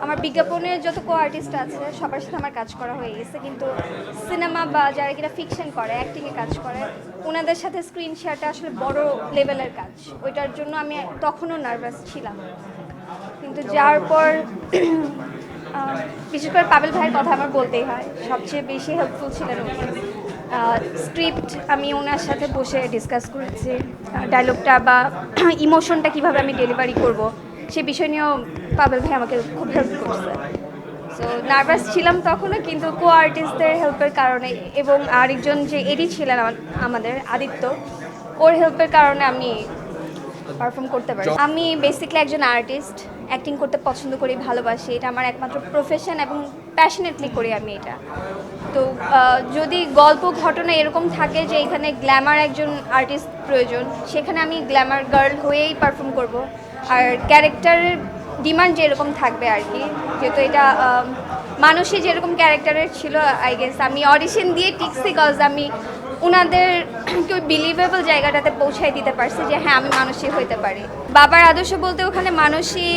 আমার বিজ্ঞাপনের যত আর্টিস্ট আছে সবার সাথে আমার কাজ করা হয়ে গেছে, কিন্তু সিনেমা বা যারা কিনা ফিকশন করে, অ্যাক্টিংয়ে কাজ করে, ওনাদের সাথে স্ক্রিন শেয়ারটা আসলে বড় লেভেলের কাজ। ওইটার জন্য আমি তখনও নার্ভাস ছিলাম, কিন্তু যার পর বিশেষ করে পাবেল ভাইয়ের কথা আমার বলতেই হয়, সবচেয়ে বেশি হেল্পফুল ছিলেন উনি। স্ক্রিপ্ট আমি ওনার সাথে বসে ডিসকাস করেছি, ডায়লগটা বা ইমোশনটা কিভাবে আমি ডেলিভারি করব সে বিষয় নিয়েও পাবেল ভাই আমাকে খুব হেল্প করছে। সো নার্ভাস ছিলাম তখনও, কিন্তু আর্টিস্টদের হেল্পের কারণে এবং আরেকজন যে এডি ছিলেন আমাদের আদিত্য, ওর হেল্পের কারণে আমি পারফর্ম করতে পারি। আমি বেসিক্যালি একজন আর্টিস্ট, অ্যাক্টিং করতে পছন্দ করি, ভালোবাসি, এটা আমার একমাত্র প্রফেশন এবং প্যাশনেটলি করি আমি এটা। তো যদি গল্প ঘটনা এরকম থাকে যে এখানে গ্ল্যামার একজন আর্টিস্ট প্রয়োজন, সেখানে আমি গ্ল্যামার গার্ল হয়েই পারফর্ম করব। আর ক্যারেক্টারের ডিমান্ড যেরকম থাকবে আর কি, যেহেতু এটা মানুষই যেরকম ক্যারেক্টারের ছিল, আই গেস আমি অডিশন দিয়ে টিকছি, কজ আমি ওনাদের কেউ বিলিভেবল জায়গাটাতে পৌঁছাই দিতে পারছি যে হ্যাঁ আমি মানুষই হইতে পারি। বাবার আদর্শ বলতে ওখানে মানুষই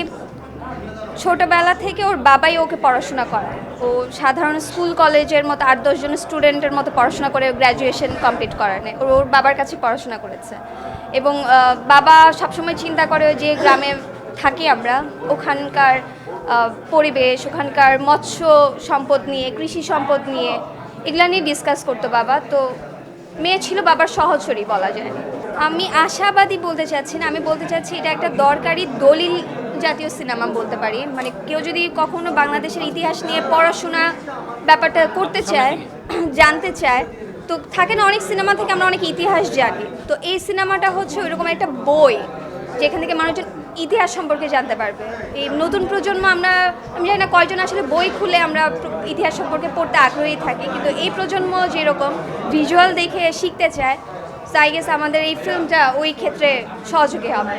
ছোটোবেলা থেকে ওর বাবাই ওকে পড়াশোনা করায়। ও সাধারণ স্কুল কলেজের মতো 8-10 জন স্টুডেন্টের মতো পড়াশোনা করে গ্র্যাজুয়েশন কমপ্লিট করে নেয়, ওর বাবার কাছে পড়াশোনা করেছে। এবং বাবা সবসময় চিন্তা করে যে গ্রামে থাকি আমরা, ওখানকার পরিবেশ, ওখানকার মৎস্য সম্পদ নিয়ে, কৃষি সম্পদ নিয়ে, এগুলা নিয়ে ডিসকাস করতো বাবা। তো মেয়ে ছিল বাবার সহচরী বলা যায়। আমি আশাবাদী বলতে চাচ্ছি না, আমি বলতে চাচ্ছি এটা একটা দরকারি দলিল জাতীয় সিনেমা বলতে পারি। মানে কেউ যদি কখনো বাংলাদেশের ইতিহাস নিয়ে পড়াশোনা ব্যাপারটা করতে চায়, জানতে চায়, তো থাকে না অনেক সিনেমা থেকে আমরা অনেক ইতিহাস জানি, তো এই সিনেমাটা হচ্ছে ওইরকম একটা বই যেখান থেকে মানুষজন ইতিহাস সম্পর্কে জানতে পারবে। এই নতুন প্রজন্ম আমি জানি না কয়জন আসলে বই খুলে আমরা ইতিহাস সম্পর্কে পড়তে আগ্রহী থাকি, কিন্তু এই প্রজন্ম যেরকম ভিজুয়াল দেখে শিখতে চায়, আই গেস আমাদের এই ফিল্মটা ওই ক্ষেত্রে সহযোগী হবে।